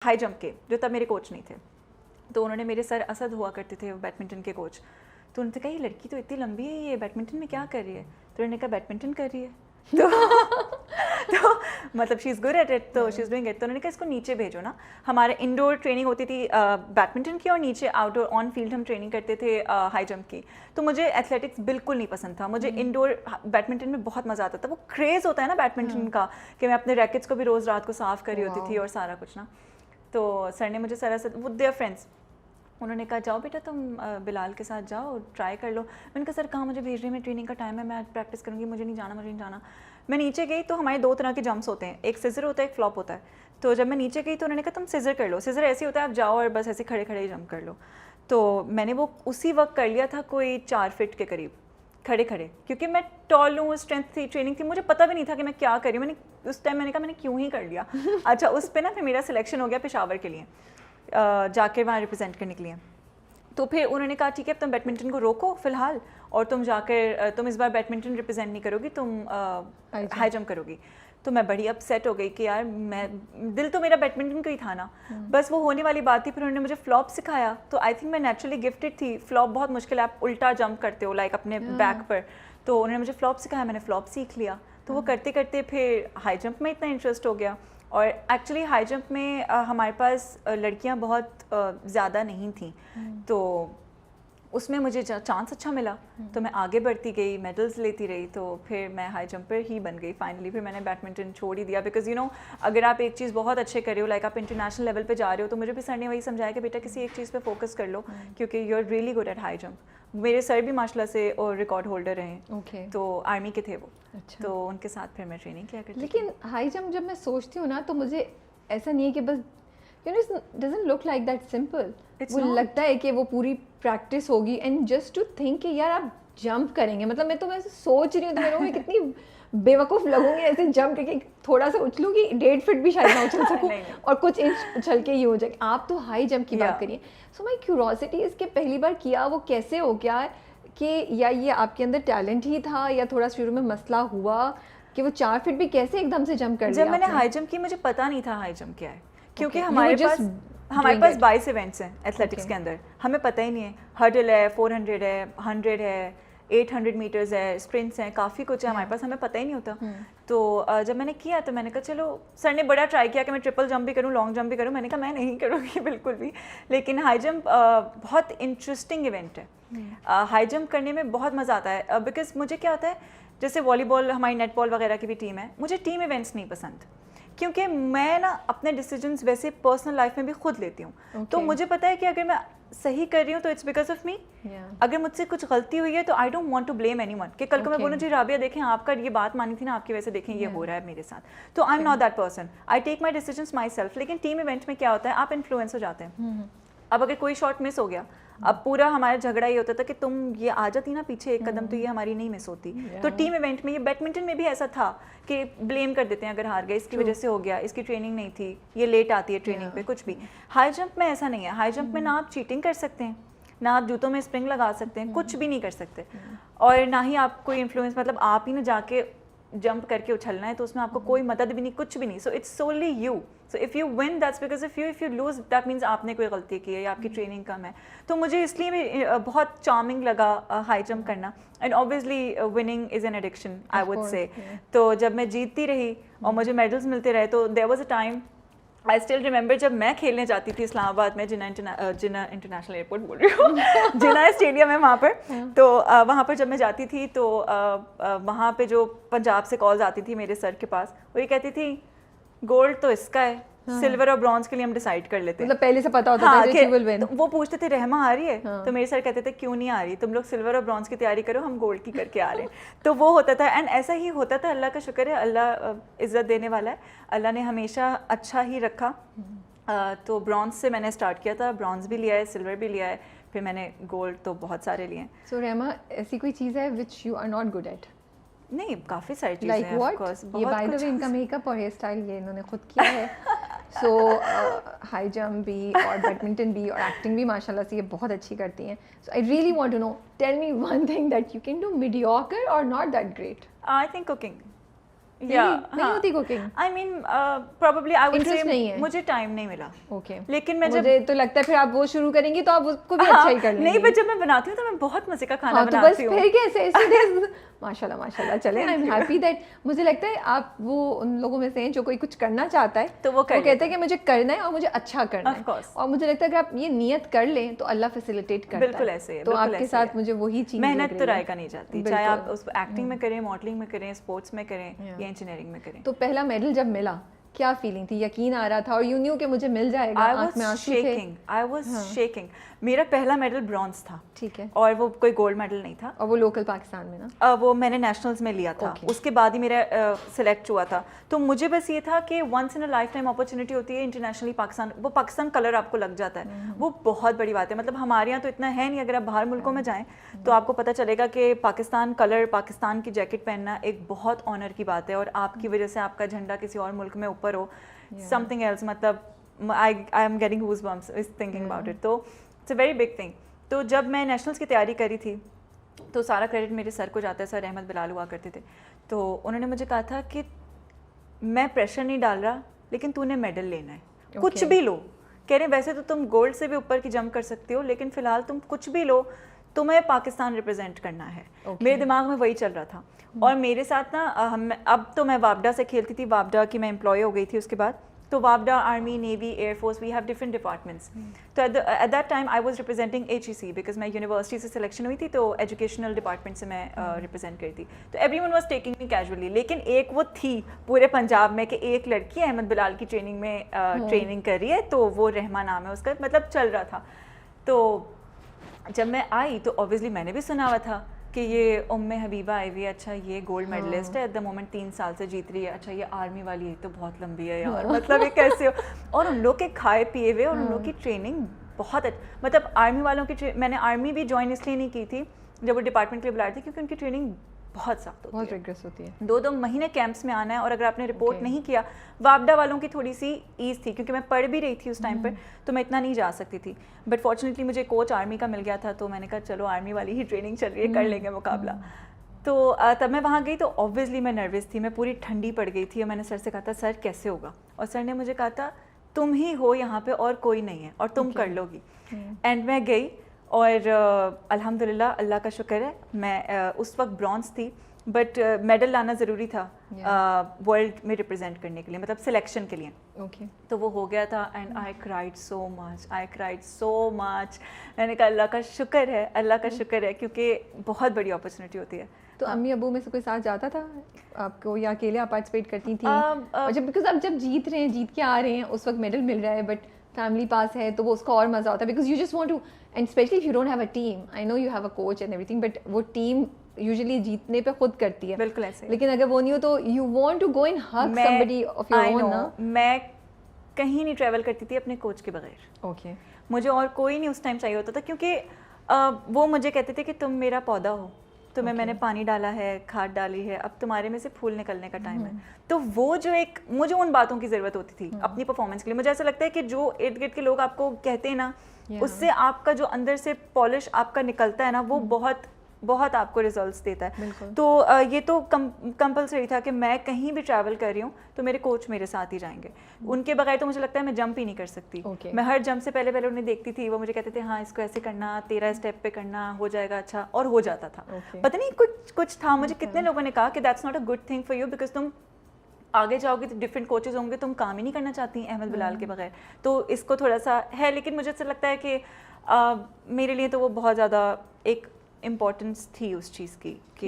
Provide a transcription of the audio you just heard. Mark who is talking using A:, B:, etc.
A: High jump के, जो तब मेरे कोच नहीं थे, तो उन्होंने, मेरे सर असद हुआ करते थे बैडमिंटन के कोच, तो उन्होंने कहा ये लड़की तो इतनी लंबी है, ये बैडमिंटन में क्या कर रही है? तो उन्होंने कहा बैडमिंटन कर रही है। तो मतलब she is good at it, तो शी इज़ डूइंग इट। तो उन्होंने कहा इसको नीचे भेजो ना। हमारे इंडोर ट्रेनिंग होती थी बैडमिंटन की, और नीचे आउटडोर ऑन फील्ड हम ट्रेनिंग करते थे हाई जंप की। तो मुझे एथलेटिक्स बिल्कुल नहीं पसंद था, मुझे इंडोर बैडमिंटन में बहुत मज़ा आता था। वो क्रेज़ होता है ना बैडमिंटन का, कि मैं अपने रैकेट्स को भी रोज़ रात को साफ़ कर रही होती थी और सारा कुछ ना। तो सर ने मुझे सर वो देयर फ्रेंड्स, उन्होंने कहा जाओ बेटा तुम बिलाल के साथ जाओ, ट्राई कर लो। मैंने कहा सर कहाँ मुझे भेज रही है, मैं ट्रेनिंग का टाइम है, मैं प्रैक्टिस करूँगी, मुझे नहीं जाना। मैं नीचे गई तो हमारे 2 तरह के जंप्स होते हैं, एक सिजर होता है, एक फ्लॉप होता है। तो जब मैं नीचे गई तो उन्होंने कहा तुम सिजर कर लो। सिजर ऐसे होता है आप जाओ और बस ऐसे खड़े खड़े जंप कर लो। तो मैंने वो उसी वक्त कर लिया था, कोई 4 फीट के करीब खड़े खड़े, क्योंकि मैं टॉल हूँ, स्ट्रेंथ थी, ट्रेनिंग थी, मुझे पता भी नहीं था कि मैं क्या कर रही हूँ। मैंने उस टाइम मैंने कहा मैंने क्यों ही कर लिया। अच्छा, उस पर ना फिर मेरा सिलेक्शन हो गया पेशावर के लिए, जाकर वहाँ रिप्रेजेंट करने के लिए। तो फिर उन्होंने कहा ठीक है अब तुम बैडमिंटन को रोको फ़िलहाल, और तुम जाकर तुम इस बार बैडमिंटन रिप्रेजेंट नहीं करोगी, तुम हाई जंप करोगी। तो मैं बड़ी अपसेट हो गई कि यार मैं, दिल तो मेरा बैडमिंटन का ही था ना, बस वो होने वाली बात थी। फिर उन्होंने मुझे फ्लॉप सिखाया, तो आई थिंक मैं नेचुरली गिफ्टेड थी। फ्लॉप बहुत मुश्किल है, आप उल्टा जंप करते हो लाइक अपने बैक पर, तो उन्होंने मुझे फ्लॉप सिखाया, मैंने फ्लॉप सीख लिया। तो वो करते करते फिर हाई जंप में इतना इंटरेस्ट हो गया। और एक्चुअली हाई जंप में हमारे पास लड़कियां बहुत ज़्यादा नहीं थी, तो उसमें मुझे चांस अच्छा मिला, तो मैं आगे बढ़ती गई, मेडल्स लेती रही, तो फिर मैं हाई जंपर ही बन गई फाइनली। फिर मैंने बैडमिंटन छोड़ ही दिया, बिकॉज यू नो अगर आप एक चीज़ बहुत अच्छे कर रहे हो, लाइक आप इंटरनेशनल लेवल पे जा रहे हो, तो मुझे भी सर ने वही समझाया कि बेटा किसी एक चीज़ पे फोकस कर लो, क्योंकि you are really good at high jump. मेरे सर भी माशाल्लाह से और रिकॉर्ड होल्डर रहे, तो आर्मी के थे वो। अच्छा। तो उनके साथ फिर मैं ट्रेनिंग किया करती।
B: लेकिन हाई जंप जब मैं सोचती हूँ ना, तो मुझे ऐसा नहीं है कि बस you know it doesn't look like that simple. वो लगता है कि वो पूरी प्रैक्टिस होगी, एंड जस्ट टू थिंक कि यार आप जंप करेंगे, मतलब मैं तो ऐसे सोच रही हूँ तो मेरे को मैं कितनी बेवकूफ़ लगूंगी ऐसे जंप करके, थोड़ा सा उछलूंगी 1.5 फीट भी शायद ना उछल सकूँ और कुछ इंच उछल के ये हो जाए। आप तो हाई जंप की बात करिए। सो माई क्यूरोसिटी इसके पहली बार किया वो कैसे हो गया, कि या ये आपके अंदर टैलेंट ही था, या थोड़ा शुरू में मसला हुआ कि वो 4 फीट भी कैसे एकदम से जंप कर लिया?
A: जब मैंने हाई जंप की मुझे पता नहीं था हाई जंप क्या है, क्योंकि हमारे पास 22 इवेंट्स हैं एथलेटिक्स के अंदर, हमें पता ही नहीं है। हर्डल है, 400 है, 100 है, 800 मीटर्स है, स्प्रिंट्स हैं, काफ़ी कुछ है हमारे पास, हमें पता ही नहीं होता। तो जब मैंने किया तो मैंने कहा चलो, सर ने बड़ा ट्राई किया कि मैं ट्रिपल जंप भी करूँ, लॉन्ग जंप भी करूँ, मैंने कहा मैं नहीं करूँगी बिल्कुल भी। लेकिन हाई जंप बहुत इंटरेस्टिंग इवेंट है, हाई जंप करने में बहुत मज़ा आता है। बिकॉज मुझे क्या होता है, जैसे वॉलीबॉल, हमारी नेट बॉल वगैरह की भी टीम है, मुझे टीम इवेंट्स नहीं पसंद, क्योंकि मैं ना अपने डिसीजंस वैसे पर्सनल लाइफ में भी खुद लेती हूँ। तो मुझे पता है कि अगर मैं सही कर रही हूँ तो इट्स बिकॉज ऑफ मी। अगर मुझसे कुछ गलती हुई है तो I don't want to blame anyone, कि कल को मैं बोलूँ जी राबिया देखें आपका ये बात मानी थी ना, आपकी वजह से देखें ये हो रहा है मेरे साथ, तो I am not that person, I take my decisions myself. लेकिन टीम इवेंट में क्या होता है, आप इन्फ्लुएंस हो जाते हैं। अब अगर कोई शॉट मिस हो गया, अब पूरा हमारा झगड़ा ये होता था कि तुम ये आ जाती ना पीछे एक कदम तो ये हमारी नहीं मिस होती। तो टीम इवेंट में, ये बैडमिंटन में भी ऐसा था कि ब्लेम कर देते हैं अगर हार गए, इसकी वजह से हो गया, इसकी ट्रेनिंग नहीं थी, ये लेट आती है ट्रेनिंग पे, कुछ भी। हाई जंप में ऐसा नहीं है, हाई जंप में ना आप चीटिंग कर सकते हैं, ना आप जूतों में स्प्रिंग लगा सकते हैं, कुछ भी नहीं कर सकते, और ना ही आप कोई इन्फ्लुएंस, मतलब आप ही ना जाके जंप करके उछलना है, तो उसमें आपको कोई मदद भी नहीं, कुछ भी नहीं। So it's solely you. So if you win that's because of you, if you lose that means आपने कोई गलती की है या आपकी ट्रेनिंग कम है। तो मुझे इसलिए भी बहुत चार्मिंग लगा हाई जंप करना, and obviously winning is an addiction I would say. तो जब मैं जीतती रही और मुझे मेडल्स मिलते रहे, तो there was a time, I still remember, जब मैं खेलने जाती थी इस्लामाबाद में, जिन्ना इंटरनेशनल एयरपोर्ट बोल रही हूँ जिन्ना स्टेडियम है वहाँ पर, तो वहाँ पर जब मैं जाती थी तो वहाँ पे जो पंजाब से कॉल्स आती थी मेरे सर के पास, वो ये कहती थी गोल्ड तो इसका है, सिल्वर और ब्रॉन्ज के लिए हम डिसाइड कर लेते हैं।
B: मतलब पहले से पता होता था कि विल विन।
A: तो वो पूछते थे रहमा आ रही है, तो मेरे सर कहते थे क्यों नहीं आ रही, तुम लोग सिल्वर और ब्रॉन्ज की तैयारी करो, हम गोल्ड की करके आ रहे हैं। तो वो होता था, एंड ऐसा ही होता था। अल्लाह का शुक्र है, अल्लाह इज़्ज़त देने वाला है, अल्लाह ने हमेशा अच्छा ही रखा। तो ब्रॉन्ज से मैंने स्टार्ट किया था, ब्रॉन्ज भी लिया है, सिल्वर भी लिया है, फिर मैंने गोल्ड तो बहुत सारे लिए हैं।
B: सो रहमा, ऐसी कोई चीज़ है which you are not good at?
A: नहीं, काफ़ी सारी चीज़ें हैं ऑफ कोर्स।
B: ये बाय द वे इनका मेकअप और हेयर स्टाइल ये इन्होंने खुद किया है। सो हाई जंप भी और बैडमिंटन भी और एक्टिंग भी माशाल्लाह से ये बहुत अच्छी करती हैं। So I really want to know, tell me one thing that you can do mediocre और not that great.
A: I think cooking.
B: नहीं होती cooking?
A: I mean probably I would
B: Interest नहीं
A: से
B: है?
A: मुझे टाइम नहीं मिला.
B: ओके.
A: लेकिन मैं जब
B: मुझे तो लगता है फिर आप वो शुरू करेंगी तो आप उसको भी अच्छा ही कर लेंगी.
A: नहीं, पर जब मैं बनाती हूँ तो मैं बहुत मजे का खाना
B: हाँ, तो बस
A: बनाती हूँ.
B: फिर कैसे इसीलिए माशाल्लाह चले. आई एम हैप्पी दैट मुझे लगता है आप वो उन लोगों में से हैं जो कोई कुछ करना चाहता है
A: तो वो
B: कहते हैं कि मुझे करना है और मुझे अच्छा करना
A: Of course.
B: है. और मुझे लगता है अगर आप ये नियत कर लें तो अल्लाह फैसिलिटेट करता है.
A: बिल्कुल ऐसे है.
B: तो आपके साथ मुझे वही चीज
A: मेहनत तो राय का नहीं जाती, चाहे आप उस एक्टिंग में करें, मॉडलिंग में करें, स्पोर्ट्स में करें या इंजीनियरिंग में करें.
B: तो पहला मेडल जब मिला क्या फीलिंग थी? यकीन आ रहा था और यू न्यू कि मुझे मिल जाएगा? आंख में आंसू थे?
A: I was shaking. मेरा पहला मेडल ब्रॉन्ज था.
B: ठीक है.
A: और वो कोई गोल्ड मेडल नहीं था.
B: और वो लोकल पाकिस्तान में ना?
A: वो मैंने नेशनल्स में लिया था. उसके बाद ही मेरा सिलेक्ट हुआ था. तो मुझे बस ये था कि once in a lifetime opportunity होती है इंटरनेशनली पाकिस्तान, वो पाकिस्तान कलर आपको लग जाता है, वो बहुत बड़ी बात है. मतलब हमारे यहाँ तो इतना है नहीं, अगर आप बाहर मुल्कों में जाएं तो आपको पता चलेगा कि पाकिस्तान कलर, पाकिस्तान की जैकेट पहनना एक बहुत ऑनर की बात है. और आपकी वजह से आपका झंडा किसी और मुल्क में ऊपर हो, समथिंग एल्स. मतलब I am getting goosebumps is thinking about it. तो it's a very big thing. तो जब मैं नेशनल्स की तैयारी करी थी तो सारा क्रेडिट मेरे सर को जाता है. सर अहमद बिलाल हुआ करते थे. तो उन्होंने मुझे कहा था कि मैं प्रेशर नहीं डाल रहा, लेकिन तूने मेडल लेना है. कुछ भी लो. कह रहे वैसे तो तुम गोल्ड से भी ऊपर की जंप कर सकती हो, लेकिन फिलहाल तुम कुछ भी लो, तुम्हें पाकिस्तान रिप्रेजेंट करना है. मेरे दिमाग में वही चल रहा था. और मेरे साथ ना अब तो मैं वापडा से खेलती थी. वापडा की मैं एम्प्लॉय हो गई थी उसके बाद. तो वापडा, army, navy, air force, we have different departments. तो at that time I was representing HEC because मैं यूनिवर्सिटी से सिलेक्शन हुई थी, तो एजुकेशनल डिपार्टमेंट से मैं रिप्रेजेंट करी थी. तो everyone was taking me casually. लेकिन एक वो थी पूरे पंजाब में कि एक लड़की अहमद बिलाल की ट्रेनिंग में ट्रेनिंग कर रही है, तो वो रहमा नाम है उसका, मतलब चल रहा था. तो जब मैं आई तो ऑब्वियसली मैंने भी सुना हुआ था कि ये उम्मे हबीबा आई हुई है, अच्छा ये गोल्ड मेडलिस्ट है एट द मोमेंट, 3 साल से जीत रही है, अच्छा ये आर्मी वाली है तो बहुत लंबी है यार, मतलब ये कैसे हो. और उन लोग के खाए पिए हुए और उन लोग की ट्रेनिंग बहुत मतलब आर्मी वालों की मैंने आर्मी भी ज्वाइन इसलिए नहीं की थी जब वो डिपार्टमेंट के लिए बुलाए थे, क्योंकि उनकी ट्रेनिंग बहुत सख्त होती है,
B: बहुत रिग्रेस होती है.
A: 2-2 महीने कैंप्स में आना है. और अगर आपने रिपोर्ट नहीं किया, वापडा वालों की थोड़ी सी ईज थी क्योंकि मैं पढ़ भी रही थी उस टाइम पर, तो मैं इतना नहीं जा सकती थी. बट फॉर्चुनेटली मुझे कोच आर्मी का मिल गया था, तो मैंने कहा चलो आर्मी वाली ही ट्रेनिंग चल रही है, कर लेंगे मुकाबला. तो तब मैं वहाँ गई तो ऑब्वियसली मैं नर्वस थी, मैं पूरी ठंडी पड़ गई थी. और मैंने सर से कहा था सर कैसे होगा, और सर ने मुझे कहा था तुम ही हो यहाँ पे और कोई नहीं है और तुम कर लोगी. एंड मैं गई और अल्हम्दुलिल्लाह, अल्लाह का शुक्र है, मैं उस वक्त ब्रॉन्ज थी, बट मेडल लाना ज़रूरी था वर्ल्ड में रिप्रेजेंट करने के लिए, मतलब सिलेक्शन के लिए. तो वो हो गया था. And I cried so much. मैंने कहा अल्लाह का शुक्र है, अल्लाह का शुक्र है, क्योंकि बहुत बड़ी अपॉर्चुनिटी होती है.
B: तो अम्मी अबू में से कोई साथ जाता था आपको, या अकेले आप पार्टिसिपेट करती थी? और बिकॉज आप जब जीत के आ रहे हैं, उस वक्त मेडल मिल रहा है, बट फैमिली पास है तो वो उसका और मज़ा होता है, because you just want to, and specially if you don't have a team. I know you have a coach and everything, but वो टीम यूजुअली जीतने पे खुद करती है.
A: बिल्कुल ऐसे.
B: लेकिन अगर वो नहीं हो तो you want to go and hug somebody of your own ना. मैं
A: कहीं नहीं ट्रैवल करती थी अपने कोच के बगैर.
B: ओके.
A: मुझे और कोई नहीं उस टाइम चाहिए होता था, क्योंकि वो मुझे कहते थे कि तुम मेरा पौधा हो, तुम्हें मैंने पानी डाला है, खाद डाली है, अब तुम्हारे में से फूल निकलने का टाइम है. तो वो जो एक मुझे उन बातों की ज़रूरत होती थी अपनी परफॉर्मेंस के लिए. मुझे ऐसा लगता है कि जो इर्द गिर्द के लोग आपको कहते हैं ना, उससे आपका जो अंदर से पॉलिश आपका निकलता है ना, वो बहुत बहुत आपको रिजल्ट्स देता है. तो ये तो कंपलसरी था कि मैं कहीं भी ट्रैवल कर रही हूँ तो मेरे कोच मेरे साथ ही जाएंगे. उनके बगैर तो मुझे लगता है मैं जंप ही नहीं कर सकती. मैं हर जंप से पहले उन्हें देखती थी, वो मुझे कहते थे हाँ इसको ऐसे करना, 13 स्टेप पे करना, हो जाएगा अच्छा, और हो जाता था. पता नहीं कुछ था. मुझे कितने लोगों ने कहा कि that's not a good thing for you, because तुम आगे जाओगे तो डिफरेंट कोचेज होंगे, तुम काम ही नहीं करना चाहती अहमद बिलाल के बगैर. तो इसको थोड़ा सा है, लेकिन मुझे ऐसा लगता है कि मेरे लिए तो वो बहुत ज़्यादा एक इम्पोर्टेंस थी उस चीज़ की कि